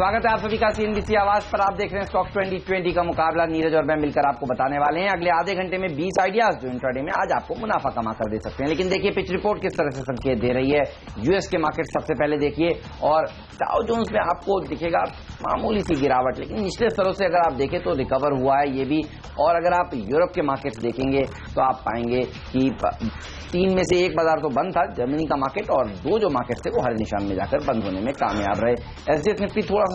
स्वागत है आप सभी का सीएनबीसी आवाज पर। आप देख रहे हैं स्टॉक 2020 का मुकाबला। नीरज और मैं मिलकर आपको बताने वाले हैं अगले आधे घंटे में 20 आइडियाज जो इंट्राडे में आज आपको मुनाफा कमा कर दे सकते हैं। लेकिन देखिए पिच रिपोर्ट किस तरह से संकेत दे रही है। यूएस के मार्केट सबसे पहले देखिए और डाउ जोन्स में आपको दिखेगा मामूली सी गिरावट, लेकिन निचले स्तरों से अगर आप देखें तो रिकवर हुआ है ये भी। और अगर आप यूरोप के मार्केट्स देखेंगे तो आप पाएंगे कि 3 में से 1 बाजार तो बंद था, जर्मनी का मार्केट, और 2 जो मार्केट थे वो हरे निशान में जाकर बंद होने में कामयाब रहे। एसडीएक्स निफ्टी थोड़ा सा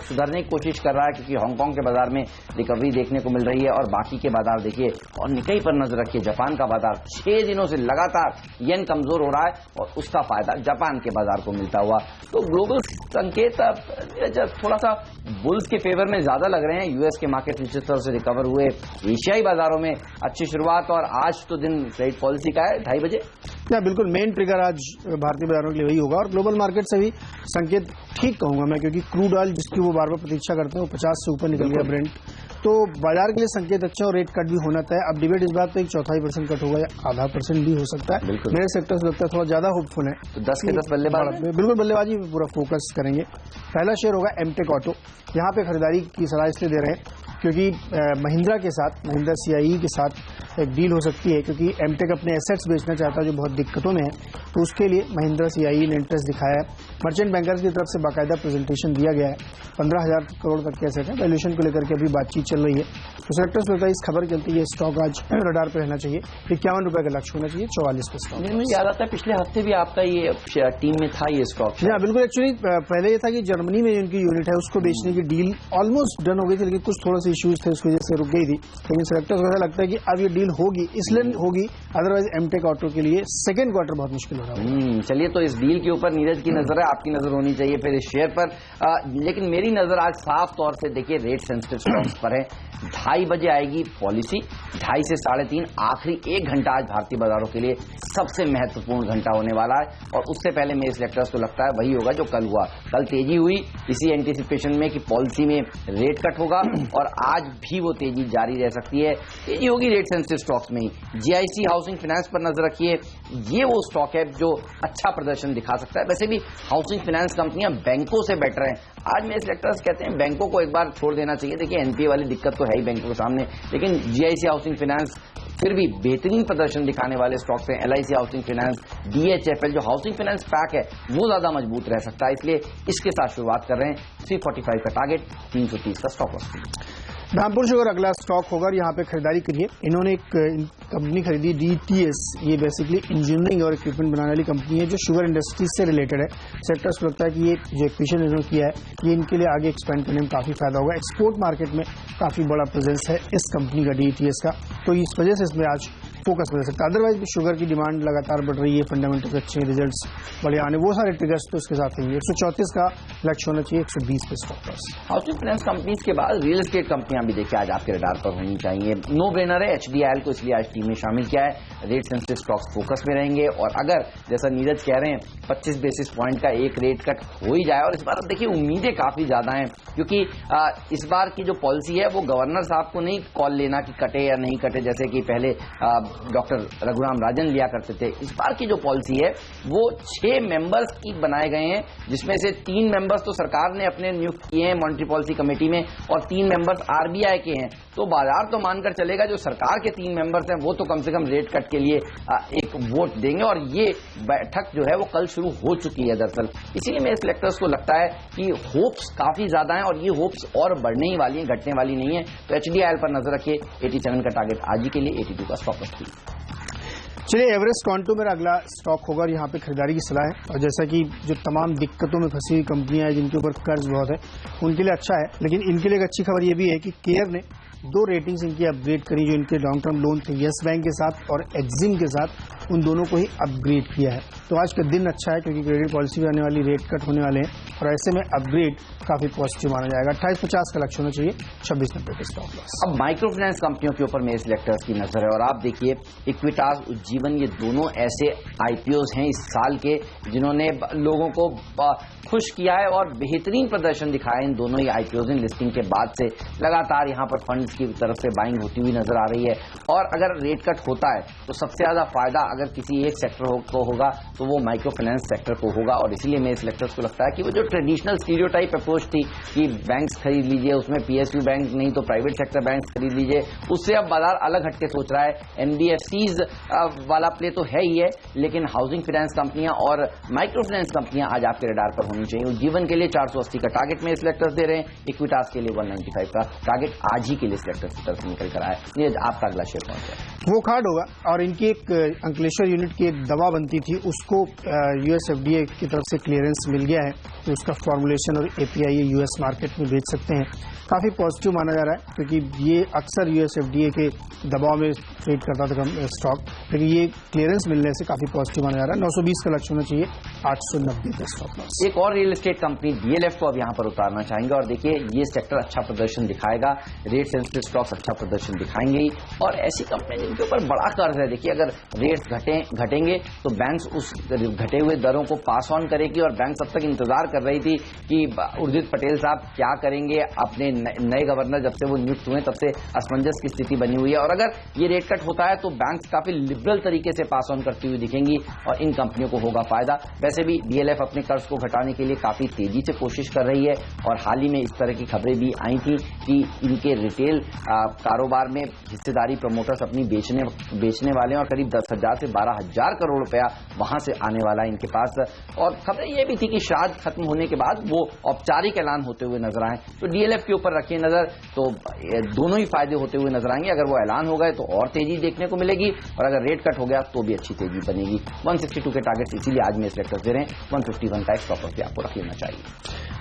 सुधरने की कोशिश कर रहा है क्योंकि हांगकांग के बाजार में रिकवरी देखने को मिल रही है। और बाकी के बाजार देखिए और निकाई पर नजर रखिए। जापान का बाजार 6 दिनों से लगातार येन कमजोर हो रहा है और उसका फायदा जापान के बाजार को मिलता हुआ। तो ग्लोबल संकेत थोड़ा सा बुल्स के फेवर में ज्यादा लग रहे हैं। यूएस के मार्केट जिस तरह से रिकवर हुए, एशियाई बाजारों में अच्छी शुरुआत। और आज तो दिन क्रेडिट पॉलिसी का है 2:30 बजे। बिल्कुल मेन ट्रिगर आज भारतीय बाजारों के लिए वही होगा। और ग्लोबल मार्केट से भी संकेत ठीक कहूंगा मैं, क्योंकि क्रूड ऑयल जिसकी वो बार बार प्रतीक्षा करते हैं वो 50 से ऊपर निकल गया ब्रेंट, तो बाजार के लिए संकेत अच्छा और रेट कट भी होना तय। अब डिबेट इस बात पे 1/4% कट होगा या ½ % भी हो सकता है। मेरे सेक्टर से लगता है थोड़ा ज्यादा होपफुल है। तो 10 के 10 बल्लेबाज बिल्कुल बल्लेबाजी पे पूरा फोकस करेंगे। पहला शेयर होगा एमटेक ऑटो। यहाँ पे खरीदारी की सलाह इसलिए दे रहे हैं क्योंकि महिंद्रा के साथ, महिंद्रा सीआईई के साथ एक डील हो सकती है, क्योंकि एमटेक अपने एसेट्स बेचना चाहता है जो बहुत दिक्कतों में है। तो उसके लिए महिंद्रा सीआईई ने इंटरेस्ट दिखाया है। मर्चेंट बैंकर्स की तरफ से बाकायदा प्रेजेंटेशन दिया गया है। 15,000 करोड़ तक के एसेट है। वैल्यूएशन को लेकर के अभी बातचीट चल रही है। तो सेक्टर्स में इस खबर चलती है स्टॉक आज रडार पर रहना चाहिए। 51 रुपए का लक्ष्य होना चाहिए, 44 पे स्टॉक। मुझे याद आता है पिछले हफ्ते भी आपका ये टीम में था ये स्टॉक। बिल्कुल। एक्चुअली पहले ये था कि जर्मनी में जिनकी यूनिट है उसको बेचने की डील ऑलमोस्ट डन हो गई थी, लेकिन कुछ थोड़ा सा इश्यूज थे उसकी वजह से रुक गई थी। लेकिन सेक्टर्स को ऐसा लगता है कि अब ये डील होगी, इसलिए होगी, अदरवाइज एमटेक ऑटो के लिए सेकंड क्वार्टर बहुत मुश्किल हो रहा है। चलिए तो इस डील के ऊपर नीरज की नजर है, आपकी नजर होनी चाहिए फिर इस शेयर पर। लेकिन मेरी नजर आज साफ तौर से देखिए रेट सेंसिटिव स्टॉक्स पर है। 2:30 बजे आएगी पॉलिसी, 2:30 से 3:30 आखिरी 1 घंटा आज भारतीय बाजारों के लिए सबसे महत्वपूर्ण घंटा होने वाला है। और उससे पहले मेरे सेक्टर्स को लगता है वही होगा जो कल हुआ। कल तेजी हुई इसी एंटीसिपेशन में कि पॉलिसी में रेट कट होगा और आज भी वो तेजी जारी रह सकती है। तेजी होगी रेट सेंसिटिव स्टॉक्स में ही। जीआईसी हाउसिंग फाइनेंस पर नजर रखिए, ये वो स्टॉक है जो अच्छा प्रदर्शन दिखा सकता है। वैसे भी हाउसिंग फाइनेंस कंपनियां बैंकों से बेटर हैं। आज मेरे सेक्टर्स कहते हैं बैंकों को एक बार छोड़ देना चाहिए। देखिए एनपीए वाली दिक्कत तो है ही बैंकों के सामने, लेकिन जीआईसी हाउसिंग फाइनेंस फिर भी बेहतरीन प्रदर्शन दिखाने वाले स्टॉक्स हैं। एलआईसी हाउसिंग फाइनेंस, डीएचएफएल जो हाउसिंग फाइनेंस पैक है वो ज्यादा मजबूत रह सकता है, इसलिए इसके साथ शुरुआत कर रहे हैं। 345 का टारगेट, 330 का स्टॉक लॉस। धामपुर शुगर अगला स्टॉक होगा। यहाँ पे खरीदारी करिए। इन्होंने एक कंपनी खरीदी डीटीएस। ये बेसिकली इंजीनियरिंग और इक्विपमेंट बनाने वाली कंपनी है जो शुगर इंडस्ट्री से रिलेटेड है। सेक्टर्स को लगता है कि ये जो एक्विजिशन इन्होंने किया है ये इनके लिए आगे एक्सपेंड करने में काफी फायदा होगा। एक्सपोर्ट मार्केट में काफी बड़ा प्रेजेंस है इस कंपनी का, डीटीएस का, तो इस वजह से इसमें आज फोकस मिल सकता है। अदरवाइज भी शुगर की डिमांड लगातार बढ़ रही है, फंडामेंटल्स अच्छे हैं, रिजल्ट्स बढ़िया आने, वो सारे ट्रिगर्स तो इसके साथ ही। 134 का लक्ष्य होना चाहिए, 120 पे stock loss. Housing finance companies के बाद रियल एस्टेट कंपनियां भी देखिए आज आपके रडार पर होनी चाहिए। नो ब्रेनर है एचडीआईएल को, इसलिए आज टीम में शामिल किया है। रेट सेंसिटिव स्टॉक्स फोकस में रहेंगे। और अगर जैसा नीरज कह रहे हैं 25 बेसिस पॉइंट का एक रेट कट हो ही जाए, और इस बार देखिए उम्मीदें काफी ज्यादा हैं क्योंकि इस बार की जो पॉलिसी है वो गवर्नर साहब को नहीं कॉल लेना कि कटे या नहीं कटे, जैसे कि पहले डॉक्टर रघुराम राजन लिया करते थे। इस बार की जो पॉलिसी है वो 6 मेंबर्स की बनाए गए हैं, जिसमें से 3 मेंबर्स तो सरकार ने अपने नियुक्त किए हैं मॉनेटरी पॉलिसी कमेटी में और 3 मेंबर्स आरबीआई के हैं। तो बाजार तो मानकर चलेगा जो सरकार के 3 मेंबर्स हैं वो तो कम से कम रेट कट के लिए एक वोट देंगे। और ये बैठक जो है वो कल शुरू हो चुकी है दरअसल। इसीलिए मेरे सेलेक्टर्स को लगता है कि होप्स काफी ज्यादा हैं और ये होप्स और बढ़ने ही वाली हैं, घटने वाली नहीं है। तो एचडीआईएल पर नजर रखिए। 87 का टारगेट आज ही के लिए, 82 का स्टॉप लॉस। चलिए एवरेस्ट कांटो मेरा अगला स्टॉक होगा और यहाँ पे खरीदारी की सलाह है। और जैसा कि जो तमाम दिक्कतों में फंसी हुई कंपनियां हैं जिनके ऊपर कर्ज बहुत है उनके लिए अच्छा है, लेकिन इनके लिए एक अच्छी खबर ये भी है कि केयर ने 2 रेटिंग्स इनकी अपग्रेड करी। जो इनके लॉन्ग टर्म लोन थे येस बैंक के साथ और एक्सिम के साथ, उन दोनों को ही अपग्रेड किया है। तो आज का दिन अच्छा है क्योंकि क्रेडिट पॉलिसी में आने वाली रेट कट होने वाले हैं और ऐसे में अपग्रेड काफी पॉजिटिव माना जाएगा। 2850 का लक्ष्य होना चाहिए, 2690 पे स्टॉप लॉस। अब माइक्रो फाइनेंस कंपनियों के ऊपर मेरे सिलेक्टर्स की नजर है और आप देखिए इक्विटास, उज्जीवन, ये दोनों ऐसे आईपीओज हैं इस साल के जिन्होंने लोगों को खुश किया है और बेहतरीन प्रदर्शन दिखाया। इन दोनों ही आईपीओज ने लिस्टिंग के बाद से लगातार यहां पर फंड्स की तरफ से बाइंग होती हुई नजर आ रही है। और अगर रेट कट होता है तो सबसे ज्यादा फायदा अगर किसी एक सेक्टर को होगा तो वो माइक्रो फाइनेंस सेक्टर को होगा। और इसीलिए मेरे सिलेक्टर्स को लगता है कि वो जो ट्रेडिशनल स्टीरियोटाइप अप्रोच थी कि बैंक्स खरीद लीजिए, उसमें पीएसयू बैंक नहीं तो प्राइवेट सेक्टर बैंक खरीद लीजिए, उससे अब बाजार अलग हटके सोच रहा है। एनबीएफसीज वाला प्ले तो है ही है, लेकिन हाउसिंग फाइनेंस कंपनियां और माइक्रो फाइनेंस कंपनियां आज आपके रडार पर होनी चाहिए। जीवन के लिए 480 का टारगेट में सिलेक्टर्स दे रहे हैं, इक्विटास के लिए 195 का टारगेट आज ही के लिए सिलेक्टर्स की तरफ निकल कर आया है। आपका अगला शेयर कौन सा है? वो कार्ड होगा, और इनकी एक अंकलेश्वर यूनिट की एक दवा बनती थी, उसको यूएस एफडीए की तरफ से क्लियरेंस मिल गया है कि उसका फॉर्मुलेशन और एपीआई यूएस मार्केट में बेच सकते हैं। काफी पॉजिटिव माना जा रहा है, क्योंकि ये अक्सर यूएस एफडीए के दबाव में ट्रेड करता था स्टॉक, लेकिन ये क्लियरेंस मिलने से काफी पॉजिटिव माना जा रहा है। 920 का लक्ष्य होना चाहिए, 890 का स्टॉप लॉस। एक और रियल एस्टेट कंपनी डीएलएफ को अब यहां पर उतारना चाहेंगे, और देखिए ये सेक्टर अच्छा प्रदर्शन दिखाएगा, रेट सेंसिटिव स्टॉक्स अच्छा प्रदर्शन दिखाएंगे ही, और ऐसी कंपनी जिनके ऊपर बड़ा कर्ज है। देखिए अगर रेट्स घटेंगे तो बैंक्स उस घटे हुए दरों को पास ऑन करेगी, और बैंक अब तक इंतजार कर रही थी कि उर्जित पटेल साहब क्या करेंगे। अपने नए गवर्नर जब से वो नियुक्त हुए तब से असमंजस की स्थिति बनी हुई है, और अगर ये रेट कट होता है तो बैंक्स काफी लिबरल तरीके से पास ऑन करती हुई दिखेंगी और इन कंपनियों को होगा फायदा। वैसे भी डीएलएफ अपने कर्ज को घटाने के लिए काफी तेजी से कोशिश कर रही है, और हाल ही में इस तरह की खबरें भी आई थी कि इनके रिटेल कारोबार में हिस्सेदारी प्रमोटर्स अपनी बेचने वाले हैं, और करीब 10,000 से 12,000 करोड़ रुपया वहां से आने वाला है इनके पास। और खबरें ये भी थी कि श्राद्ध खत्म होने के बाद वो औपचारिक ऐलान होते हुए नजर आए, तो डीएलएफ के ऊपर रखिए नजर, तो दोनों ही फायदे होते हुए नजर आएंगे। अगर वो ऐलान हो गए तो और तेजी देखने को मिलेगी, और अगर रेट कट हो गया तो भी अच्छी तेजी बनेगी। 162 के टारगेट इसीलिए आज में सिलेक्टर्स दे रहे हैं, 151 का स्टॉप लॉस भी आपको रख लेना चाहिए।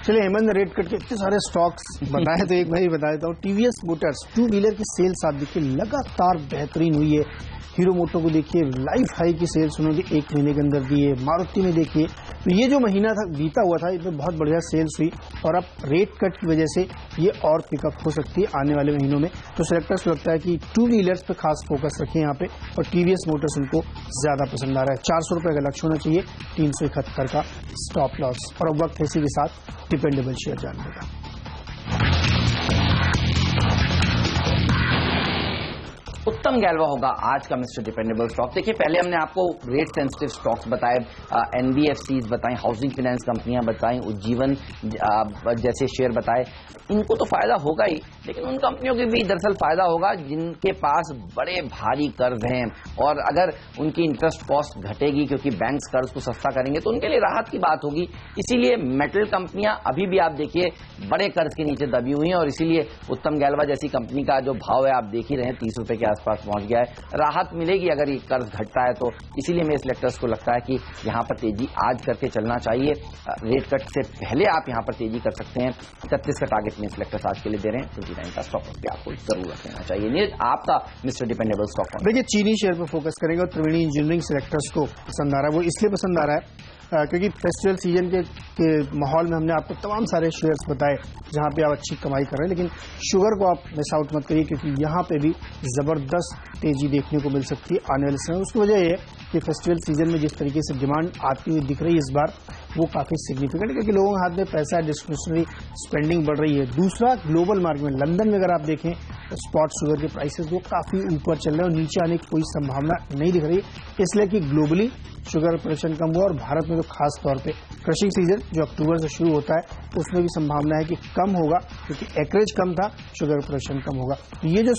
चलिए हेमंत ने रेट कट के इतने सारे स्टॉक्स बताए, तो एक मैं ही बता देता हूँ। टीवीएस मोटर्स टू व्हीलर की सेल्स आप देखिए लगातार बेहतरीन हुई है। हीरो मोटो को देखिए लाइफ हाई की सेल्स उन्होंने 1 महीने के अंदर दी है। मारुति में देखिए, तो ये जो महीना था बीता हुआ था, इसमें बहुत बढ़िया सेल्स हुई, और अब रेट कट की वजह से ये और पिकअप हो सकती है आने वाले महीनों में। तो सिलेक्टर्स को लगता है कि टू व्हीलर्स पे खास फोकस रखें यहाँ पे, और टीवीएस मोटर्स उनको ज्यादा पसंद आ रहा है। 400 रुपए का लक्ष्य होना चाहिए, 371 का स्टॉप लॉस। और अब वक्त इसी के साथ डिपेंडेबल शेयर जानने का। उत्तम गैल्वा होगा आज का मिस्टर डिपेंडेबल स्टॉक। देखिए पहले हमने आपको रेट सेंसिटिव स्टॉक्स बताए, एनबीएफसीज बताएं, हाउसिंग फाइनेंस कंपनियां बताएं, उज्जीवन जैसे शेयर बताए। इनको तो फायदा होगा ही, लेकिन उन कंपनियों को भी दरअसल फायदा होगा जिनके पास बड़े भारी कर्ज हैं, और अगर उनकी इंटरेस्ट कॉस्ट घटेगी क्योंकि बैंक्स कर्ज को सस्ता करेंगे तो उनके लिए राहत की बात होगी। इसीलिए मेटल कंपनियां अभी भी आप देखिए बड़े कर्ज के नीचे दबी हुई हैं, और इसीलिए उत्तम गैल्वा जैसी कंपनी का जो भाव है आप देख ही रहे हैं, 30 रुपए के आसपास पहुंच गया है। राहत मिलेगी अगर ये कर्ज घटता है तो, इसीलिए मेरे सिलेक्टर्स को लगता है कि यहां पर तेजी आज करके चलना चाहिए। रेट कट से पहले आप यहां पर तेजी कर सकते हैं। 31 का टारगेट में सिलेक्टर्स आज के लिए दे रहे हैं, 29 का स्टॉप भी आपको जरूर रख लेना चाहिए। नीरज आपका मिस्टर डिपेंडेबल स्टॉक? देखिए चीनी शेयर पर फोकस करेंगे, और त्रिवेणी इंजीनियरिंग सिलेक्टर्स को पसंद आ रहा है। वो इसलिए पसंद आ रहा है क्योंकि फेस्टिवल सीजन के माहौल में हमने आपको तमाम सारे शेयर्स बताए जहां पे आप अच्छी कमाई कर रहे हैं, लेकिन शुगर को आप मिस आउट मत करिए, क्योंकि यहां पे भी जबरदस्त तेजी देखने को मिल सकती है आने वाले समय। उसकी वजह यह है कि फेस्टिवल सीजन में जिस तरीके से डिमांड आती हुई दिख रही है इस बार, वो काफी सिग्निफिकेंट है, क्योंकि लोगों के हाथ में पैसा है, डिस्क्रिशनरी स्पेंडिंग बढ़ रही है। दूसरा, ग्लोबल मार्केट में लंदन में अगर आप देखें तो स्पॉट शुगर के प्राइसेस वो काफी ऊपर चल रहे हैं, और नीचे आने की कोई संभावना नहीं दिख रही, इसलिए कि ग्लोबली शुगर प्रोडक्शन कम हुआ, और भारत में तो खास तौर पे क्रशिंग सीजन जो अक्टूबर से शुरू होता है उसमें भी संभावना है कि कम होगा, क्योंकि एकरेज कम था, शुगर प्रोडक्शन कम होगा। तो ये जो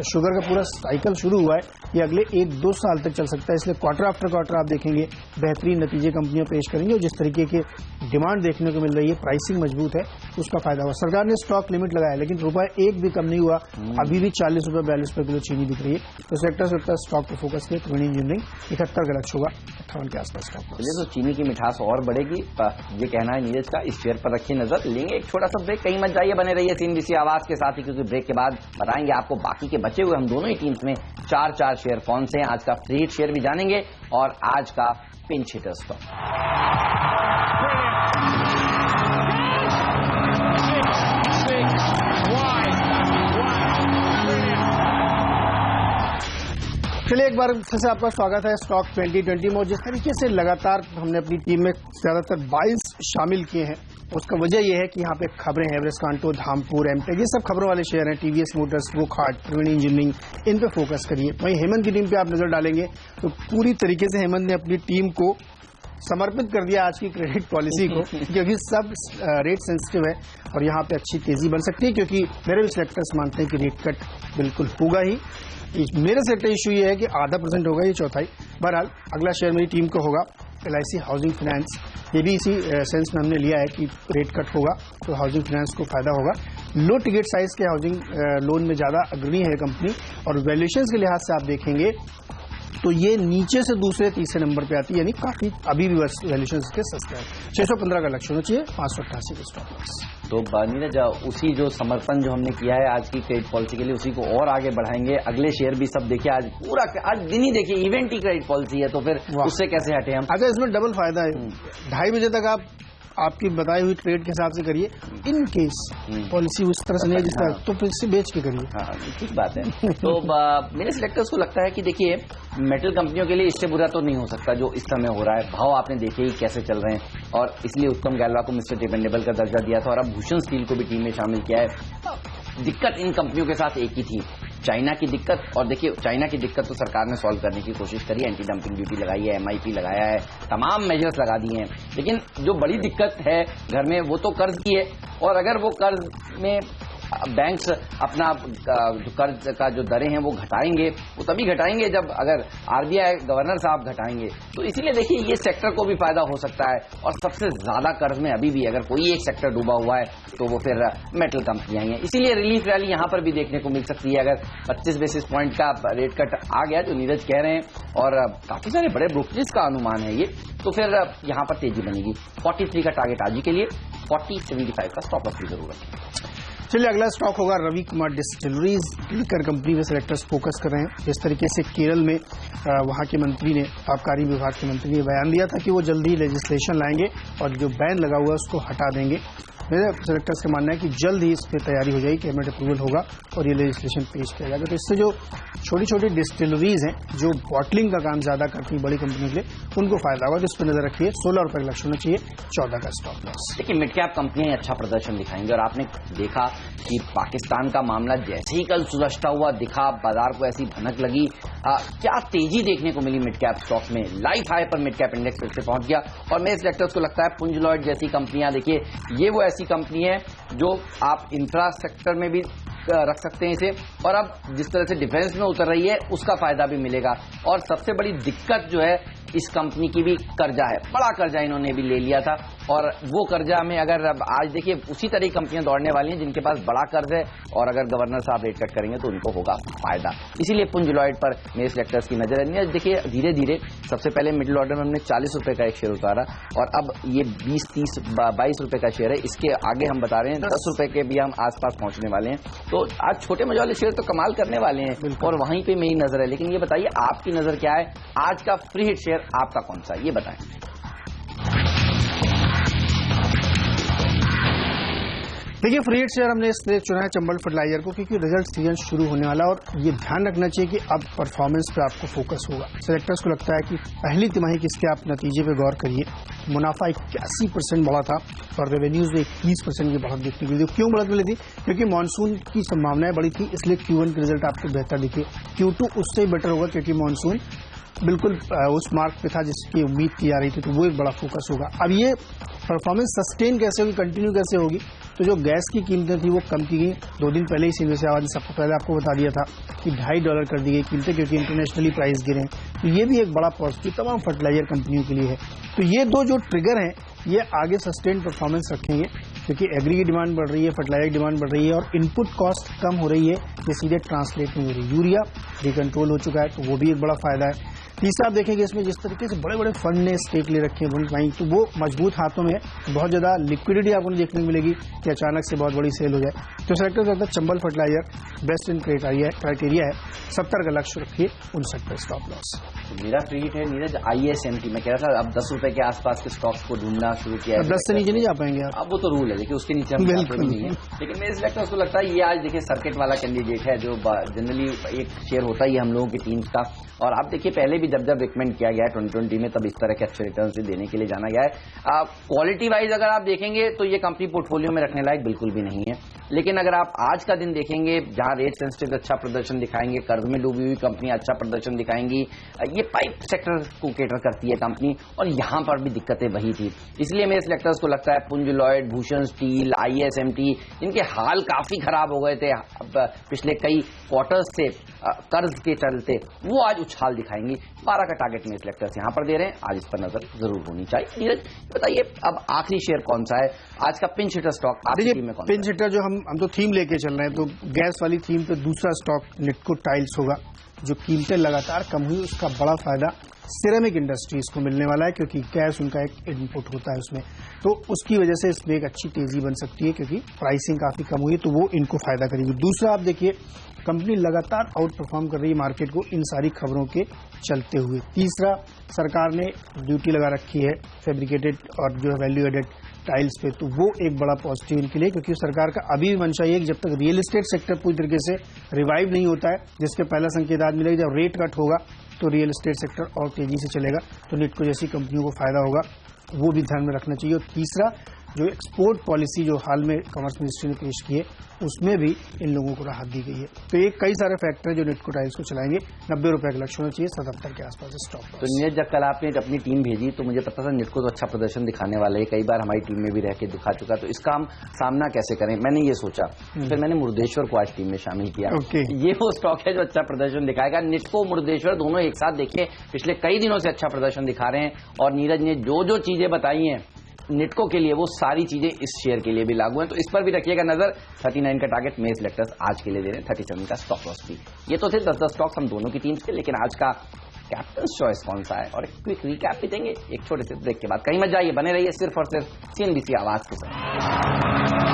शुगर का पूरा साइकिल शुरू हुआ है ये अगले 1-2 साल तक चल सकता है, इसलिए क्वार्टर आफ्टर क्वार्टर आप देखेंगे बेहतरीन नतीजे कंपनियां पेश करेंगी, और जिस तरीके के डिमांड देखने को मिल रही है, प्राइसिंग मजबूत है, उसका फायदा हुआ। सरकार ने स्टॉक लिमिट लगाया, लेकिन रुपए 1 भी कम नहीं हुआ, अभी भी 40 रुपए 42 रुपए किलो चीनी दिख रही है। तो सेक्टर से स्टॉक पर फोकस किया, त्रिवेणी इंजीनियरिंग 71 का लक्ष्य होगा, 58 के आसपास स्टॉक। तो चीनी की मिठास और बढ़ेगी, ये कहना है नीरज का। इस शेयर पर रखिए नजर। लेंगे एक छोटा सा ब्रेक, कहीं मत जाइए, बने रहिए सीएनबीसी आवाज के साथ ही, क्योंकि ब्रेक के बाद बताएंगे आपको बाकी के बचे हुए हम दोनों ही टीम्स में 4 शेयर कौन से हैं। आज का फ्री हिट शेयर भी जानेंगे, और आज का पिंच हिटर स्टॉक। चलिए एक बार फिर से आपका स्वागत है स्टॉक 2020 में। जिस तरीके से लगातार हमने अपनी टीम में ज्यादातर बाइंस शामिल किए हैं, उसका वजह यह है कि यहाँ पे खबरें हैं, एवरेस्ट कांटो, धामपुर, एमटेक, ये सब खबरों वाले शेयर हैं। टीवीएस मोटर्स, वोकहार्ट, त्रिवेणी इंजीनियरिंग, इन पे फोकस करिए। वहीं हेमंत की टीम पे आप नजर डालेंगे तो पूरी तरीके से हेमंत ने अपनी टीम को समर्पित कर दिया आज की क्रेडिट पॉलिसी को, क्योंकि सब रेट सेंसिटिव है और यहाँ पे अच्छी तेजी बन सकती है, क्योंकि मेरे भी सिलेक्टर्स मानते हैं कि रेट कट बिल्कुल होगा ही। मेरे सिलेक्टर इशू ये है कि 0.5% होगा, ये चौथाई। बहरहाल अगला शेयर मेरी टीम को होगा LIC हाउसिंग फाइनेंस। ये भी इसी सेंस में हमने लिया है कि रेट कट होगा तो हाउसिंग फाइनेंस को फायदा होगा। लो टिकट साइज के हाउसिंग लोन में ज्यादा अग्रणी है कंपनी, और वैल्यूएशन के लिहाज से आप देखेंगे तो ये नीचे से दूसरे तीसरे नंबर पे आती है, यानी काफी अभी भी बस वैल्यूएशन के सस्ते हैं। 615 का लक्ष्य होना चाहिए, 588 का स्टॉप लॉस। तो नीरज, उसी जो समर्पण जो हमने किया है आज की क्रेडिट पॉलिसी के लिए, उसी को और आगे बढ़ाएंगे। अगले शेयर भी सब देखिए, आज पूरा आज दिन ही देखिए इवेंट की क्रेडिट पॉलिसी है, तो फिर उससे कैसे हटे हम। अच्छा, इसमें डबल फायदा है। 2:30 बजे तक आप आपकी बताई हुई ट्रेड के हिसाब से करिए, इन केस पॉलिसी उस तरह से नहीं जिस तरह, तो फिर से बेच के करिए। हाँ, ठीक बात है। तो मेरे सिलेक्टर्स को लगता है कि देखिए, मेटल कंपनियों के लिए इससे बुरा तो नहीं हो सकता जो इस समय हो रहा है। भाव आपने देखे ही कैसे चल रहे हैं, और इसलिए उत्तम गैलवा को मिस्टर डिपेंडेबल का दर्जा दिया था, और अब भूषण स्टील को भी टीम में शामिल किया है। दिक्कत इन कंपनियों के साथ एक ही थी, चाइना की दिक्कत। और देखिए, चाइना की दिक्कत तो सरकार ने सॉल्व करने की कोशिश करी है, एंटी डंपिंग ड्यूटी लगाई है, MIP लगाया है, तमाम मेजर्स लगा दिए हैं। लेकिन जो बड़ी दिक्कत है घर में, वो तो कर्ज की है। और अगर वो कर्ज में बैंक्स अपना जो कर्ज का जो दरें हैं वो घटाएंगे, वो तभी घटाएंगे जब अगर RBI गवर्नर साहब घटाएंगे। तो इसीलिए देखिए, ये सेक्टर को भी फायदा हो सकता है। और सबसे ज्यादा कर्ज में अभी भी अगर कोई एक सेक्टर डूबा हुआ है तो वो फिर मेटल कंपनियां ही हैं। इसीलिए रिलीफ रैली यहां पर भी देखने को मिल सकती है। अगर 25 बेसिस पॉइंट का रेट कट आ गया जो नीरज कह रहे हैं, और काफी सारे बड़े ब्रोकरेज का अनुमान है ये, तो फिर यहां पर तेजी बनेगी। 43 का टारगेट आज ही के लिए, 40.75 का स्टॉप लॉस की जरूरत है। चलिए, अगला स्टॉक होगा Ravi Kumar distilleries. Liquor company में सिलेक्टर्स फोकस कर रहे हैं। जिस तरीके से केरल में वहां के मंत्री ने, आबकारी विभाग के मंत्री ने बयान दिया था कि वो जल्दी लेजिस्लेशन लाएंगे और जो बैन लगा हुआ है उसको हटा देंगे। मेरे सिलेक्टर्स का मानना है कि जल्द ही इस पर तैयारी हो जाएगी, कैबिनेट अप्रूवल होगा और ये लेजिस्लेशन पेश किया जाएगा। तो इससे जो छोटी छोटी डिस्टिलरीज हैं जो बॉटलिंग का काम ज्यादा करती है बड़ी कंपनी के लिए, उनको फायदा होगा। तो इस पर नजर रखिए। 16 रुपए का लक्ष्य होना चाहिए, 14 का स्टॉप लॉस। देखिए, मिड कैप कंपनियां अच्छा प्रदर्शन दिखाएंगे, और आपने देखा कि पाकिस्तान का मामला जैसे ही कल सुलझता हुआ दिखा, बाजार को ऐसी भनक लगी, क्या तेजी देखने को मिली मिड कैप स्टॉक में। लाइफ हाई पर मिड कैप इंडेक्स फिर से पहुंच गया। और मेरे सिलेक्टर्स को लगता है पुंज लॉयड जैसी कंपनियां, देखिए ये वो ऐसी कंपनी है जो आप इंफ्रास्ट्रक्चर में भी रख सकते हैं इसे, और अब जिस तरह से डिफेंस में उतर रही है उसका फायदा भी मिलेगा। और सबसे बड़ी दिक्कत जो है इस कंपनी की भी कर्जा है, बड़ा कर्जा इन्होंने भी ले लिया था, और वो कर्जा में अगर अब आज देखिए उसी तरह की कंपनियां दौड़ने वाली हैं जिनके पास बड़ा कर्ज है, और अगर गवर्नर साहब रेट कट करेंगे तो उनको होगा फायदा। इसीलिए पुंज लॉयड पर मेरे सिलेक्टर्स की नजर है। देखिए, धीरे धीरे सबसे पहले मिडिल ऑर्डर में हमने 40 रुपए का एक शेयर उतारा, और अब ये 20, 30, 22 रुपए का शेयर है। इसके आगे हम बता रहे हैं 10 रुपए के भी हम आसपास पहुंचने वाले हैं। तो आज छोटे मझोले शेयर तो कमाल करने वाले हैं, और वहीं पे मेरी नजर है। लेकिन ये बताइए, आपकी नजर क्या है? आज का फ्री हिट शेयर आपका कौन सा है, ये बताएं। देखिए, फ्री हिट शेयर हमने इसलिए चुना है चंबल फर्टिलाइजर को, क्योंकि रिजल्ट सीजन शुरू होने वाला, और ये ध्यान रखना चाहिए कि अब परफॉर्मेंस पे आपको फोकस होगा। सिलेक्टर्स को लगता है कि पहली तिमाही के इसके आप नतीजे पे गौर करिए। मुनाफा 81% बढ़ा था और रेवेन्यूज में 21% की बढ़त देखने को मिली। क्यों बढ़त मिली थी? क्योंकि मानसून की संभावनाएं बड़ी थी, इसलिए Q1 के रिजल्ट आपको बेहतर दिखे। Q2 उससे ही बेटर होगा, क्योंकि मानसून बिल्कुल उस मार्क पे था जिसकी उम्मीद की जा रही थी, तो वो एक बड़ा फोकस होगा। अब ये परफॉर्मेंस सस्टेन कैसे होगी, कंटिन्यू कैसे होगी? तो जो गैस की कीमतें थी वो कम की गई। 2 दिन पहले ही सीनियर से आवाज सबसे पहले आपको बता दिया था कि $2.5 कर दी गई कीमतें, क्योंकि इंटरनेशनली प्राइस गिरे हैं। तो ये भी एक बड़ा पॉजिटिव तमाम फर्टिलाइजर कंपनियों के लिए है। तो ये दो जो ट्रिगर हैं ये आगे सस्टेन परफॉर्मेंस रखेंगे, क्योंकि एग्री की डिमांड बढ़ रही है, फर्टिलाइजर की डिमांड बढ़ रही है, और इनपुट कॉस्ट कम हो रही है, ये सीधे ट्रांसलेट नहीं हो रही। यूरिया रिकंट्रोल हो चुका है, तो वो भी एक बड़ा फायदा है। तीसरा आप देखेंगे, इसमें जिस तरीके से बड़े बड़े फंड ने स्टेक ले रखे हैं, तो वो मजबूत हाथों में है। बहुत ज्यादा लिक्विडिटी आपको देखने को मिलेगी कि अचानक से बहुत बड़ी सेल हो जाए। तो सेलेक्टर करता है Chambal fertiliser best in criteria है। 70 का लक्ष्य रखिए, 59 पर स्टॉप लॉस। मेरा फ्री हिट है नीरज ISMT। मैं कह रहा था अब 10 रुपए के आसपास के स्टॉक्स को ढूंढना शुरू किया है। 10 से नीचे नहीं जा पाएंगे आप। अब वो तो रूल है, देखिए उसके नीचे हम बिल्कुल नहीं है। लेकिन मेरे सिलेक्टर्स को लगता है ये आज देखिए सर्किट वाला कैंडिडेट है, जो जनरली एक शेयर होता ही है हम लोगों की टीम का। और आप देखिए, पहले भी जब जब रिकमेंड किया गया है 2020 में, तब इस तरह के अच्छे रिटर्न भी देने के लिए जाना गया है। क्वालिटी वाइज अगर आप देखेंगे तो ये कंपनी पोर्टफोलियो में रखने लायक बिल्कुल भी नहीं है, लेकिन अगर आप आज का दिन देखेंगे जहां रेट सेंसिटिव अच्छा प्रदर्शन दिखाएंगे, कर्ज में डूबी हुई कंपनी अच्छा प्रदर्शन दिखाएंगी, ये पाइप सेक्टर को केटर करती है कंपनी, और यहां पर भी दिक्कतें वही थी। इसलिए मेरे सेलेक्टर्स को लगता है पुंज लॉयड, भूषण स्टील, ISMT, इनके हाल काफी खराब हो गए थे पिछले कई क्वार्टर्स से कर्ज के चलते, वो आज उछाल दिखाएंगी। 12 का टारगेट में सेलेक्टर्स यहां पर दे रहे हैं, आज इस पर नजर जरूर होनी चाहिए। नीरज बताइए, अब आखिरी शेयर कौन सा है आज का pinch hitter stock? Pinch hitter जो हम तो थीम लेके चल रहे हैं, तो गैस वाली थीम पे दूसरा स्टॉक निटको टाइल्स होगा। जो कीमतें लगातार कम हुई, उसका बड़ा फायदा सिरेमिक इंडस्ट्रीज को मिलने वाला है, क्योंकि गैस उनका एक इनपुट होता है उसमें, तो उसकी वजह से इसमें एक अच्छी तेजी बन सकती है, क्योंकि प्राइसिंग काफी कम हुई, तो वो इनको फायदा करेगी। दूसरा, आप देखिए कंपनी लगातार आउट परफॉर्म कर रही है मार्केट को इन सारी खबरों के चलते हुए। तीसरा, सरकार ने ड्यूटी लगा रखी है फैब्रिकेटेड और जो वैल्यू एडेड टाइल्स पे, तो वो एक बड़ा पॉजिटिव इनके लिए, क्योंकि सरकार का अभी भी मंशा है कि जब तक रियल एस्टेट सेक्टर पूरी तरीके से रिवाइव नहीं होता है, जिसके पहला संकेत आज मिलेगा जब रेट कट होगा तो रियल एस्टेट सेक्टर और तेजी से चलेगा, तो निटको जैसी कंपनियों को फायदा होगा, वो भी ध्यान में रखना चाहिए। और तीसरा, जो एक्सपोर्ट पॉलिसी जो हाल में कॉमर्स मिनिस्ट्री ने पेश की है, उसमें भी इन लोगों को राहत दी गई है। तो ये कई सारे फैक्टर हैं जो निटको टाइल्स को चलाएंगे। 90 रुपए का लक्ष्य होना चाहिए, 77 के आसपास स्टॉक। तो नीरज, जब कल आपने अपनी टीम भेजी तो मुझे पता था निटको तो अच्छा प्रदर्शन दिखाने वाला है, कई बार हमारी टीम में भी रह के दिखा चुका, तो इसका हम सामना कैसे करें, मैंने ये सोचा। फिर मैंने मुर्देश्वर को आज टीम में शामिल किया। ये वो स्टॉक है जो अच्छा प्रदर्शन दिखाएगा। निटको, मुर्देश्वर दोनों एक साथ देखिए पिछले कई दिनों से अच्छा प्रदर्शन दिखा रहे हैं, और नीरज ने जो जो चीजें बताई हैं निटको के लिए, वो सारी चीजें इस शेयर के लिए भी लागू हैं, तो इस पर भी रखिएगा नजर। 39 का टारगेट मेरे सेलेक्टर्स आज के लिए दे रहे हैं, 37 का स्टॉप लॉस भी। ये तो थे 10-10 स्टॉक्स हम दोनों की टीम के, लेकिन आज का कैप्टन चॉइस कौन सा है, और एक क्विक रिकैप भी देंगे एक छोटे से ब्रेक के बाद। कहीं मत जाइए, बने रहिए सिर्फ और सिर्फ CNBC आवाज के साथ।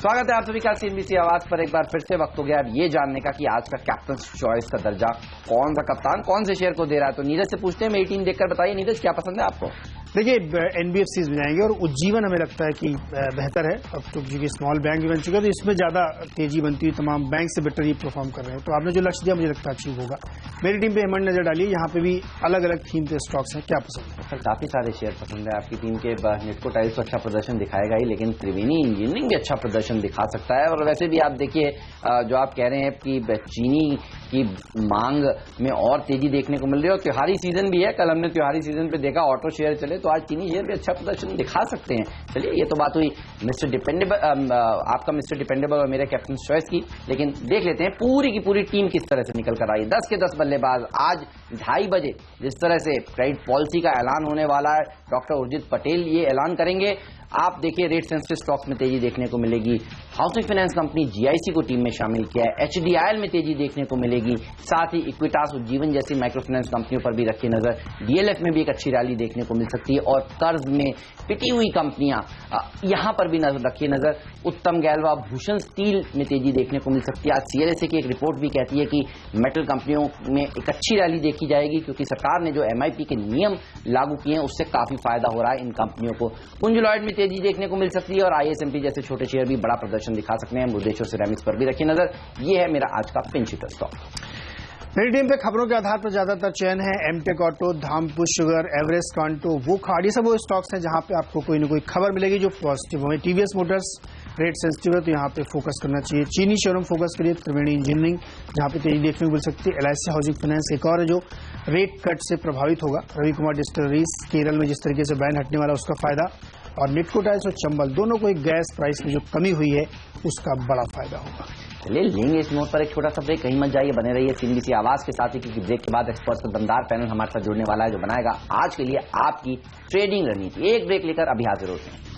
स्वागत है आप सभी का CNBC आवाज पर। एक बार फिर से वक्त हो गया अब ये जानने का कि आज का कैप्टन चॉइस का दर्जा कौन सा कप्तान कौन से शेयर को दे रहा है। तो नीरज से पूछते हैं, मेरी टीम देखकर बताइए नीरज क्या पसंद है आपको? देखिए, NBFCs में जाएंगे और उज्जीवन हमें लगता है कि बेहतर है। अब तो क्योंकि स्मॉल बैंक भी बन चुका है, तो इसमें ज्यादा तेजी बनती है, तमाम बैंक से बेटर ये परफॉर्म कर रहे हैं। तो आपने जो लक्ष्य दिया मुझे लगता है अचीव होगा। मेरी टीम पे हेमंत नजर डालिए, यहाँ पे भी अलग अलग थीम पे स्टॉक्स हैं, क्या पसंद है? सर काफी सारे शेयर पसंद है आपकी टीम के। निटको टाइल्स तो अच्छा प्रदर्शन दिखाएगा ही, लेकिन त्रिवेणी इंजीनियरिंग भी अच्छा प्रदर्शन दिखा सकता है। और वैसे भी आप देखिए, जो आप कह रहे हैं कि चीनी की मांग में और तेजी देखने को मिल रही है, और त्योहारी सीजन भी है। कल हमने त्योहारी सीजन पे देखा ऑटो शेयर चले, तो आज चीनी शेयर भी अच्छा प्रदर्शन दिखा सकते हैं। चलिए, ये तो बात हुई मिस्टर डिपेंडेबल, आपका मिस्टर डिपेंडेबल और मेरे कैप्टन चॉइस की। लेकिन देख लेते हैं पूरी की पूरी टीम किस तरह से निकल कर आई। 10 के 10 बल्लेबाज आज 2:30 बजे जिस तरह से क्रेडिट पॉलिसी का ऐलान होने वाला है, डॉक्टर उर्जित पटेल ये ऐलान करेंगे। आप देखिए, रेट सेंसिटिव स्टॉक्स में तेजी देखने को मिलेगी। हाउसिंग फाइनेंस कंपनी GIC को टीम में शामिल किया है। HDIL में तेजी देखने को मिलेगी। साथ ही इक्विटास उज्जीवन जैसी माइक्रो फाइनेंस कंपनियों पर भी रखिए नजर। DLF में भी एक अच्छी रैली देखने को मिल सकती है, और कर्ज में पिटी हुई कंपनियां, यहां पर भी नजर रखिए नजर। उत्तम गैल्वा, भूषण स्टील में तेजी देखने को मिल सकती है। आज CLSA की एक रिपोर्ट भी कहती है कि मेटल कंपनियों में एक अच्छी रैली देखी जाएगी, क्योंकि सरकार ने जो MIP के नियम लागू किए हैं उससे काफी फायदा हो रहा है इन कंपनियों को। पुंज लॉयड में तेजी देखने को मिल सकती है, और ISMT जैसे छोटे शेयर भी बड़ा प्रदर्शन दिखा सकते हैं। मुर्देश्वर सिरेमिक्स पर भी रखिए नजर। ये है मेरा आज का पिंच हिटर स्टॉक। मेरी टीम पे खबरों के आधार पर ज्यादातर चयन है। Amtek auto, Dhampur sugar, Everest Kanto, वो खाड़, ये सब वो स्टॉक्स हैं जहां पे आपको कोई ना कोई खबर मिलेगी जो पॉजिटिव हो। TVS मोटर्स रेट सेंसिटिव है, तो यहाँ पे फोकस करना चाहिए। चीनी शेयरों में फोकस करिए। त्रिवेणी इंजीनियरिंग जहां पे तेजी देखने को मिल सकती है। LIC हाउसिंग फाइनेंस एक और है जो रेट कट से प्रभावित होगा। रवि कुमार डिस्टिलरीज केरल में जिस तरीके से बैन हटने वाला उसका फायदा, और निटको टाइल्स और चंबल दोनों को एक गैस प्राइस में जो कमी हुई है उसका बड़ा फायदा होगा। चलिए, लेंगे इस नोट पर एक छोटा सा ब्रेक। कहीं मत जाइए, बने रहिए CNBC आवाज के साथ ही, क्योंकि ब्रेक के बाद एक्सपर्ट्स का दमदार पैनल हमारे साथ जुड़ने वाला है, जो बनाएगा आज के लिए आपकी ट्रेडिंग रणनीति। एक ब्रेक लेकर अभी हाजिर होते हैं।